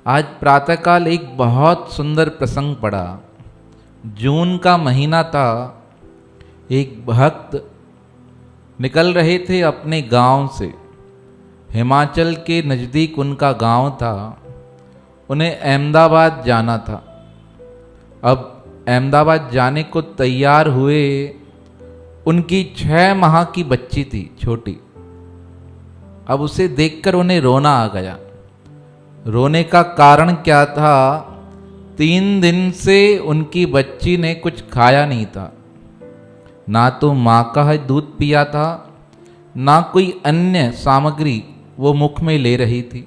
आज प्रातःकाल एक बहुत सुंदर प्रसंग पड़ा। जून का महीना था। एक भक्त निकल रहे थे अपने गांव से। हिमाचल के नज़दीक उनका गांव था। उन्हें अहमदाबाद जाना था। अब अहमदाबाद जाने को तैयार हुए। उनकी 6 माह की बच्ची थी, छोटी। अब उसे देखकर उन्हें रोना आ गया। रोने का कारण क्या था? 3 दिन से उनकी बच्ची ने कुछ खाया नहीं था। ना तो माँ का दूध पिया था, ना कोई अन्य सामग्री वो मुख में ले रही थी।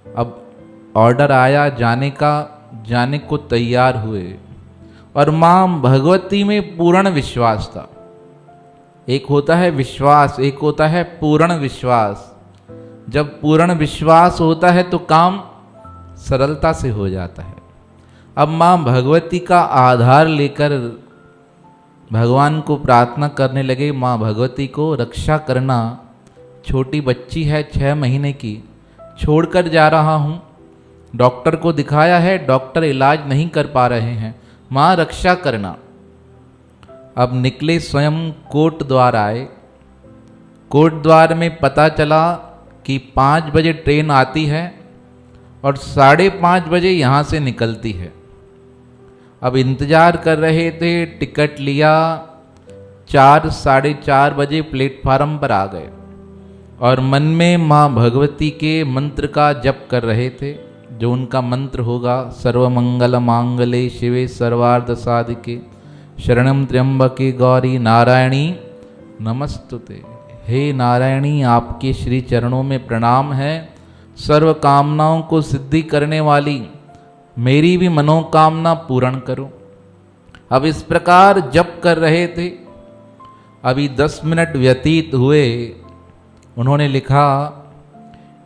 अब ऑर्डर आया जाने का, जाने को तैयार हुए। और माँ भगवती में पूर्ण विश्वास था। एक होता है विश्वास, एक होता है पूर्ण विश्वास। जब पूर्ण विश्वास होता है तो काम सरलता से हो जाता है। अब माँ भगवती का आधार लेकर भगवान को प्रार्थना करने लगे, माँ भगवती को रक्षा करना। छोटी बच्ची है 6 महीने की, छोड़कर जा रहा हूँ। डॉक्टर को दिखाया है, डॉक्टर इलाज नहीं कर पा रहे हैं, माँ रक्षा करना। अब निकले, स्वयं कोट द्वार आए। कोट द्वार में पता चला कि 5 बजे ट्रेन आती है और 5:30 बजे यहाँ से निकलती है। अब इंतज़ार कर रहे थे, टिकट लिया। 4 साढ़े 4 बजे प्लेटफार्म पर आ गए और मन में माँ भगवती के मंत्र का जप कर रहे थे। जो उनका मंत्र होगा, सर्वमंगल मांगले शिवे सर्वार्थ साधिके शरणम त्र्यंबके गौरी नारायणी नमस्तुते। हे नारायणी, आपके श्री चरणों में प्रणाम है। सर्व कामनाओं को सिद्धि करने वाली मेरी भी मनोकामना पूर्ण करो। अब इस प्रकार जप कर रहे थे। अभी 10 मिनट व्यतीत हुए। उन्होंने लिखा,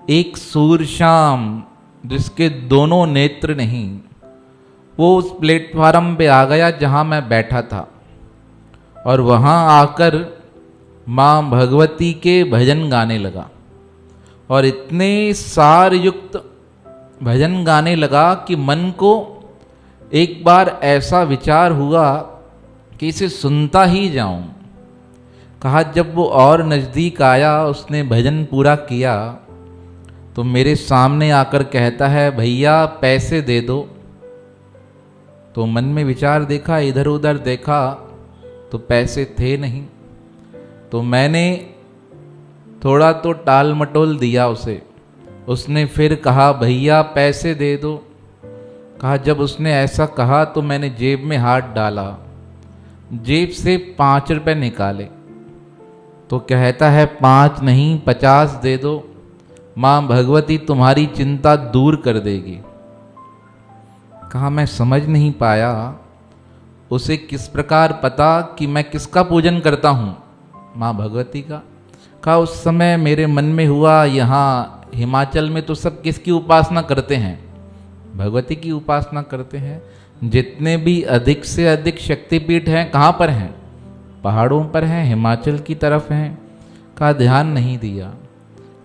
एक सूर्यश्याम जिसके दोनों नेत्र नहीं, वो उस प्लेटफार्म पे आ गया जहाँ मैं बैठा था। और वहाँ आकर माँ भगवती के भजन गाने लगा। और इतने सार युक्त भजन गाने लगा कि मन को एक बार ऐसा विचार हुआ कि इसे सुनता ही जाऊं। कहा, जब वो और नज़दीक आया, उसने भजन पूरा किया तो मेरे सामने आकर कहता है, भैया पैसे दे दो। तो मन में विचार देखा, इधर उधर देखा तो पैसे थे नहीं। तो मैंने थोड़ा तो टाल मटोल दिया उसे। उसने फिर कहा, भैया पैसे दे दो। कहा, जब उसने ऐसा कहा तो मैंने जेब में हाथ डाला, जेब से 5 रुपए निकाले। तो कहता है, 5 नहीं 50 दे दो, माँ भगवती तुम्हारी चिंता दूर कर देगी। कहा, मैं समझ नहीं पाया उसे किस प्रकार पता कि मैं किसका पूजन करता हूँ, माँ भगवती का। कहा, उस समय मेरे मन में हुआ, यहाँ हिमाचल में तो सब किसकी उपासना करते हैं? भगवती की उपासना करते हैं। जितने भी अधिक से अधिक शक्तिपीठ हैं, कहाँ पर हैं? पहाड़ों पर हैं, हिमाचल की तरफ हैं। कहा, ध्यान नहीं दिया।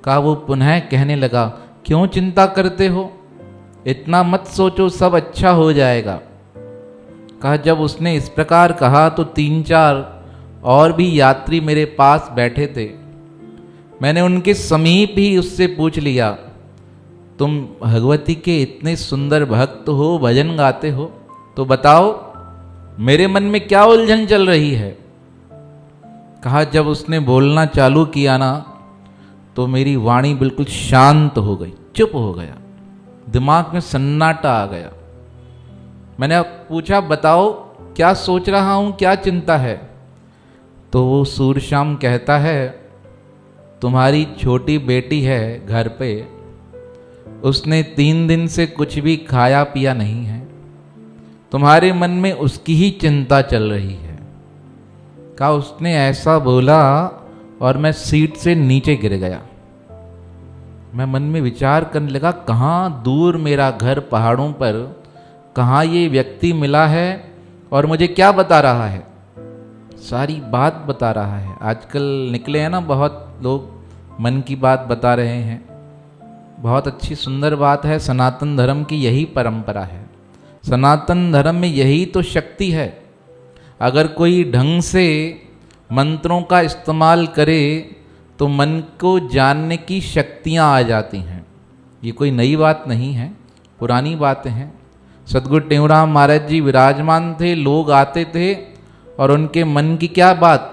कहा, वो पुनः कहने लगा, क्यों चिंता करते हो? इतना मत सोचो, सब अच्छा हो जाएगा। कहा, जब उसने इस प्रकार कहा तो 3-4 और भी यात्री मेरे पास बैठे थे। मैंने उनके समीप ही उससे पूछ लिया, तुम भगवती के इतने सुंदर भक्त हो, भजन गाते हो, तो बताओ मेरे मन में क्या उलझन चल रही है? कहा, जब उसने बोलना चालू किया ना, तो मेरी वाणी बिल्कुल शांत हो गई, चुप हो गया, दिमाग में सन्नाटा आ गया। मैंने पूछा, बताओ क्या सोच रहा हूँ, क्या चिंता है? तो वो सूर्यश्याम कहता है, तुम्हारी छोटी बेटी है घर पे, उसने 3 दिन से कुछ भी खाया पिया नहीं है, तुम्हारे मन में उसकी ही चिंता चल रही है। कहा, उसने ऐसा बोला और मैं सीट से नीचे गिर गया। मैं मन में विचार करने लगा, कहाँ दूर मेरा घर पहाड़ों पर, कहाँ ये व्यक्ति मिला है और मुझे क्या बता रहा है? सारी बात बता रहा है। आजकल निकले हैं ना बहुत लोग, मन की बात बता रहे हैं। बहुत अच्छी सुंदर बात है। सनातन धर्म की यही परंपरा है, सनातन धर्म में यही तो शक्ति है। अगर कोई ढंग से मंत्रों का इस्तेमाल करे तो मन को जानने की शक्तियाँ आ जाती हैं। ये कोई नई बात नहीं है, पुरानी बातें हैं। सदगुरु टेऊराम महाराज जी विराजमान थे, लोग आते थे और उनके मन की क्या बात,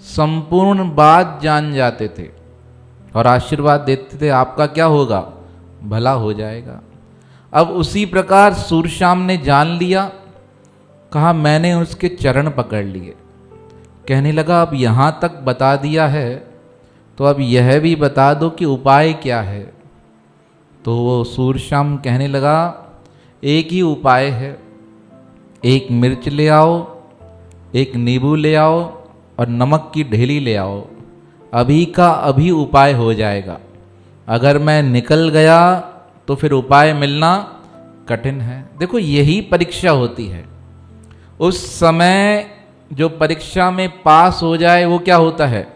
संपूर्ण बात जान जाते थे और आशीर्वाद देते थे, आपका क्या होगा, भला हो जाएगा। अब उसी प्रकार सूरश्याम ने जान लिया, कहा मैंने उसके चरण पकड़ लिए। कहने लगा अब यहाँ तक बता दिया है तो अब यह भी बता दो कि उपाय क्या है। तो वो सूरश्याम कहने लगा एक ही उपाय है, एक मिर्च ले आओ, एक नींबू ले आओ और नमक की ढेली ले आओ, अभी का अभी उपाय हो जाएगा। अगर मैं निकल गया तो फिर उपाय मिलना कठिन है। देखो यही परीक्षा होती है। उस समय जो परीक्षा में पास हो जाए वो क्या होता है,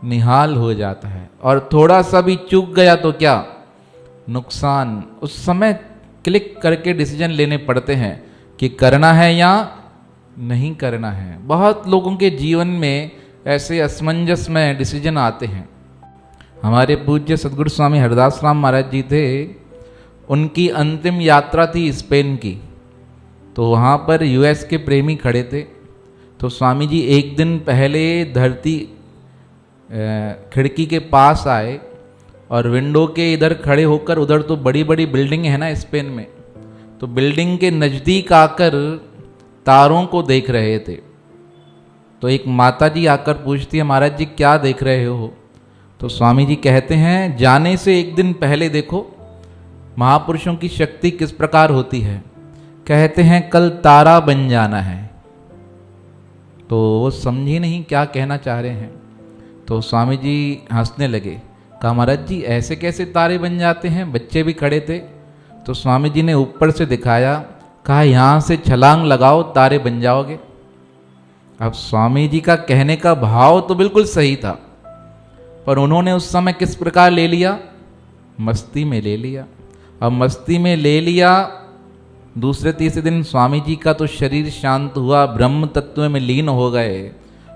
निहाल हो जाता है, और थोड़ा सा भी चूक गया तो क्या, नुकसान। उस समय क्लिक करके डिसीजन लेने पड़ते हैं कि करना है या नहीं करना है। बहुत लोगों के जीवन में ऐसे असमंजस में डिसीजन आते हैं। हमारे पूज्य सदगुरु स्वामी हरदास राम महाराज जी थे, उनकी अंतिम यात्रा थी स्पेन की। तो वहाँ पर यूएस के प्रेमी खड़े थे। तो स्वामी जी एक दिन पहले धरती खिड़की के पास आए और विंडो के इधर खड़े होकर, उधर तो बड़ी बड़ी बिल्डिंग है ना स्पेन में, तो बिल्डिंग के नज़दीक आकर तारों को देख रहे थे। तो एक माता जी आकर पूछती है महाराज जी क्या देख रहे हो। तो स्वामी जी कहते हैं जाने से एक दिन पहले देखो महापुरुषों की शक्ति किस प्रकार होती है। कहते हैं कल तारा बन जाना है। तो वो समझी नहीं क्या कहना चाह रहे हैं। तो स्वामी जी हंसने लगे, कहा महाराज जी ऐसे कैसे तारे बन जाते हैं। बच्चे भी खड़े थे। तो स्वामी जी ने ऊपर से दिखाया, कहा यहाँ से छलांग लगाओ तारे बन जाओगे। अब स्वामी जी का कहने का भाव तो बिल्कुल सही था, पर उन्होंने उस समय किस प्रकार ले लिया, मस्ती में ले लिया। अब मस्ती में ले लिया, दूसरे तीसरे दिन स्वामी जी का तो शरीर शांत हुआ, ब्रह्म तत्व में लीन हो गए।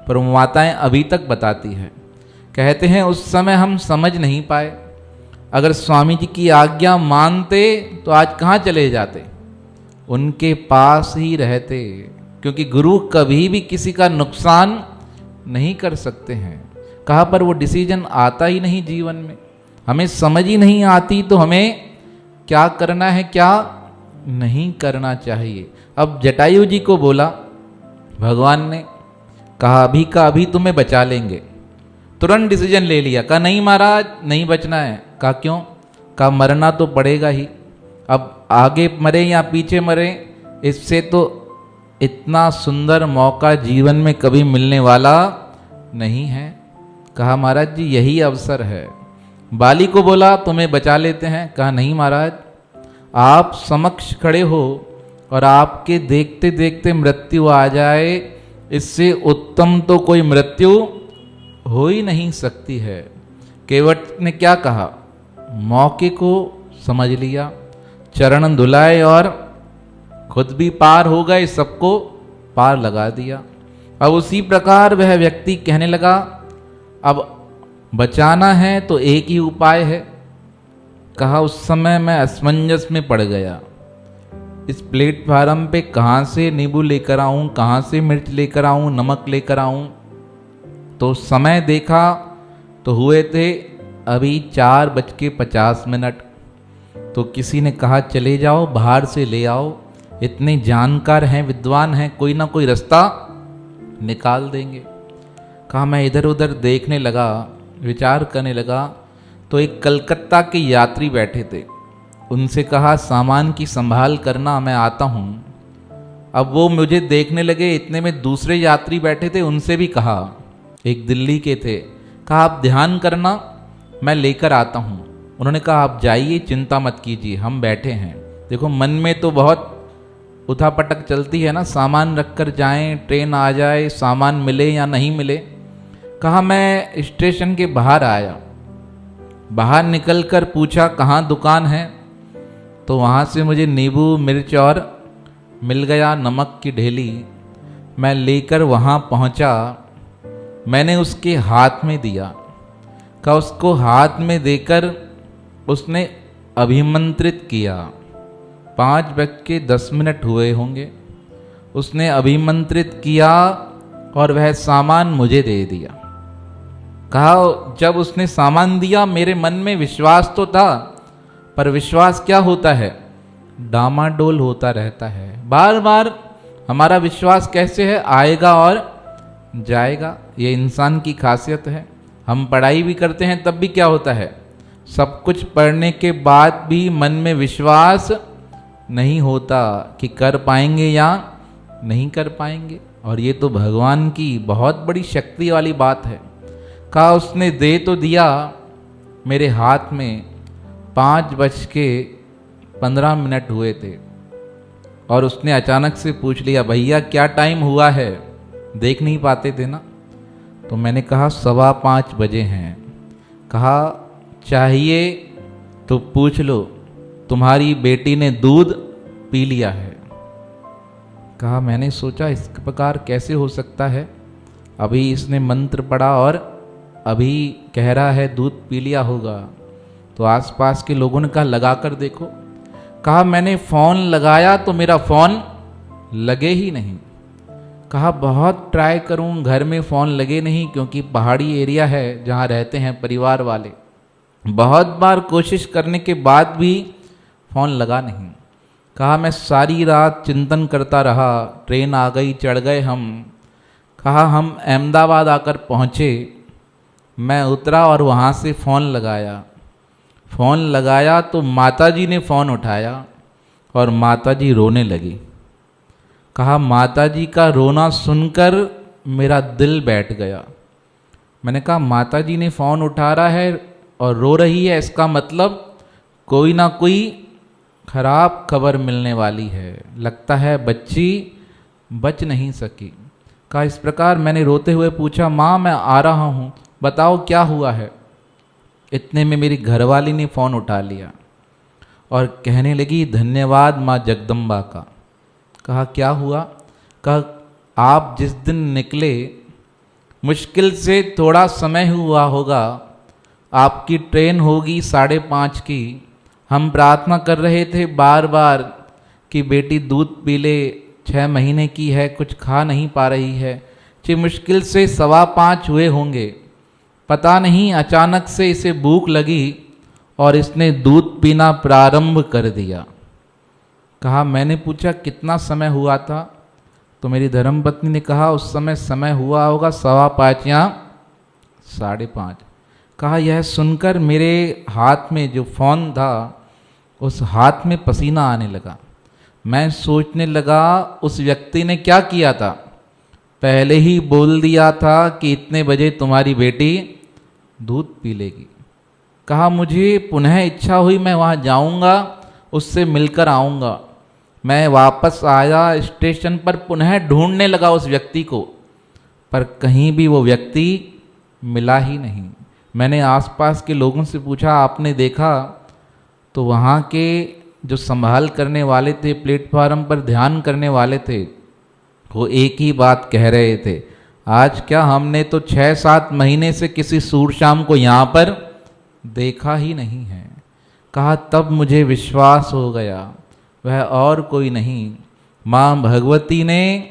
पर वो माताएं अभी तक बताती है, कहते हैं उस समय हम समझ नहीं पाए। अगर स्वामी जी की आज्ञा मानते तो आज कहाँ चले जाते, उनके पास ही रहते। क्योंकि गुरु कभी भी किसी का नुकसान नहीं कर सकते हैं। कहा पर वो डिसीजन आता ही नहीं जीवन में, हमें समझ ही नहीं आती तो हमें क्या करना है क्या नहीं करना चाहिए। अब जटायु जी को बोला भगवान ने, कहा अभी का अभी तुम्हें बचा लेंगे। तुरंत डिसीजन ले लिया, कहा नहीं महाराज नहीं बचना है। कहा क्यों, कहा मरना तो पड़ेगा ही, अब आगे मरे या पीछे मरे इससे तो इतना सुंदर मौका जीवन में कभी मिलने वाला नहीं है। कहा महाराज जी यही अवसर है। बाली को बोला तुम्हें बचा लेते हैं। कहा नहीं महाराज, आप समक्ष खड़े हो और आपके देखते देखते मृत्यु आ जाए, इससे उत्तम तो कोई मृत्यु हो ही नहीं सकती है। केवट ने क्या कहा, मौके को समझ लिया, चरण धुलाए और खुद भी पार हो गए, सबको पार लगा दिया। अब उसी प्रकार वह व्यक्ति कहने लगा अब बचाना है तो एक ही उपाय है। कहा उस समय मैं असमंजस में पड़ गया, इस प्लेटफार्म पे कहाँ से नींबू लेकर आऊँ, कहाँ से मिर्च लेकर आऊँ, नमक लेकर आऊँ। तो समय देखा तो हुए थे अभी 4:50। तो किसी ने कहा चले जाओ बाहर से ले आओ, इतने जानकार हैं विद्वान हैं, कोई ना कोई रास्ता निकाल देंगे। कहा मैं इधर उधर देखने लगा, विचार करने लगा, तो एक कलकत्ता के यात्री बैठे थे। उनसे कहा सामान की संभाल करना, मैं आता हूँ। अब वो मुझे देखने लगे, इतने में दूसरे यात्री बैठे थे, उनसे भी कहा, एक दिल्ली के थे, कहा आप ध्यान करना मैं लेकर आता हूँ। उन्होंने कहा आप जाइए चिंता मत कीजिए हम बैठे हैं। देखो मन में तो बहुत उठापटक चलती है ना, सामान रखकर जाएं, ट्रेन आ जाए, सामान मिले या नहीं मिले। कहा मैं स्टेशन के बाहर आया बाहर निकलकर पूछा कहाँ दुकान है, तो वहाँ से मुझे नींबू मिर्च और मिल गया, नमक की ढेली। मैं लेकर वहाँ पहुँचा, मैंने उसके हाथ में दिया। का उसको हाथ में देकर उसने अभिमंत्रित किया। 5:10 हुए होंगे, उसने अभिमंत्रित किया और वह सामान मुझे दे दिया। कहा जब उसने सामान दिया मेरे मन में विश्वास तो था, पर विश्वास क्या होता है, डामाडोल होता रहता है। बार बार हमारा विश्वास कैसे है, आएगा और जाएगा। ये इंसान की खासियत है। हम पढ़ाई भी करते हैं तब भी क्या होता है, सब कुछ पढ़ने के बाद भी मन में विश्वास नहीं होता कि कर पाएंगे या नहीं कर पाएंगे। और ये तो भगवान की बहुत बड़ी शक्ति वाली बात है। कहा उसने दे तो दिया मेरे हाथ में, 5:15 हुए थे और उसने अचानक से पूछ लिया भैया क्या टाइम हुआ है, देख नहीं पाते थे ना। तो मैंने कहा 5:15 बजे हैं। कहा चाहिए तो पूछ लो, तुम्हारी बेटी ने दूध पी लिया है। कहा मैंने सोचा इस प्रकार कैसे हो सकता है, अभी इसने मंत्र पढ़ा और अभी कह रहा है दूध पी लिया होगा। तो आसपास के लोगों ने कहा लगा कर देखो। कहा मैंने फ़ोन लगाया तो मेरा फ़ोन लगे ही नहीं। कहा बहुत ट्राई करूं, घर में फ़ोन लगे नहीं, क्योंकि पहाड़ी एरिया है जहां रहते हैं परिवार वाले। बहुत बार कोशिश करने के बाद भी फ़ोन लगा नहीं। कहा मैं सारी रात चिंतन करता रहा, ट्रेन आ गई, चढ़ गए हम। कहा हम अहमदाबाद आकर पहुँचे, मैं उतरा और वहाँ से फ़ोन लगाया तो माताजी ने फ़ोन उठाया और माताजी रोने लगी। कहा माताजी का रोना सुनकर मेरा दिल बैठ गया। मैंने कहा माताजी ने फ़ोन उठा रहा है और रो रही है, इसका मतलब कोई ना कोई खराब खबर मिलने वाली है, लगता है बच्ची बच नहीं सकी। कहा इस प्रकार मैंने रोते हुए पूछा माँ मैं आ रहा हूँ, बताओ क्या हुआ है। इतने में मेरी घरवाली ने फ़ोन उठा लिया और कहने लगी धन्यवाद माँ जगदम्बा का। कहा क्या हुआ। कहा आप जिस दिन निकले मुश्किल से थोड़ा समय हुआ होगा, आपकी ट्रेन होगी 5:30 की। हम प्रार्थना कर रहे थे बार बार कि बेटी दूध पी ले, 6 महीने की है, कुछ खा नहीं पा रही है। मुश्किल से 5:15 हुए होंगे, पता नहीं अचानक से इसे भूख लगी और इसने दूध पीना प्रारंभ कर दिया। कहा मैंने पूछा कितना समय हुआ था, तो मेरी धर्मपत्नी ने कहा उस समय हुआ होगा 5:15 या 5:30। कहा यह सुनकर मेरे हाथ में जो फ़ोन था उस हाथ में पसीना आने लगा। मैं सोचने लगा उस व्यक्ति ने क्या किया था, पहले ही बोल दिया था कि इतने बजे तुम्हारी बेटी दूध पी लेगी। कहा मुझे पुनः इच्छा हुई मैं वहाँ जाऊँगा, उससे मिलकर आऊँगा। मैं वापस आया, स्टेशन पर पुनः ढूंढने लगा उस व्यक्ति को, पर कहीं भी वो व्यक्ति मिला ही नहीं। मैंने आसपास के लोगों से पूछा आपने देखा, तो वहाँ के जो संभाल करने वाले थे, प्लेटफार्म पर ध्यान करने वाले थे, वो एक ही बात कह रहे थे आज क्या हमने तो 6-7 महीने से किसी सूरशाम को यहाँ पर देखा ही नहीं है। कहा तब मुझे विश्वास हो गया वह और कोई नहीं, माँ भगवती ने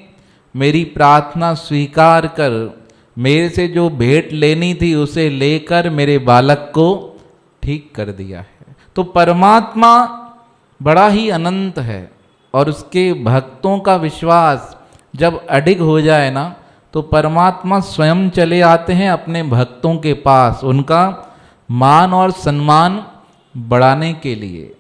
मेरी प्रार्थना स्वीकार कर मेरे से जो भेंट लेनी थी उसे लेकर मेरे बालक को ठीक कर दिया है। तो परमात्मा बड़ा ही अनंत है और उसके भक्तों का विश्वास जब अडिग हो जाए ना, तो परमात्मा स्वयं चले आते हैं अपने भक्तों के पास उनका मान और सम्मान बढ़ाने के लिए।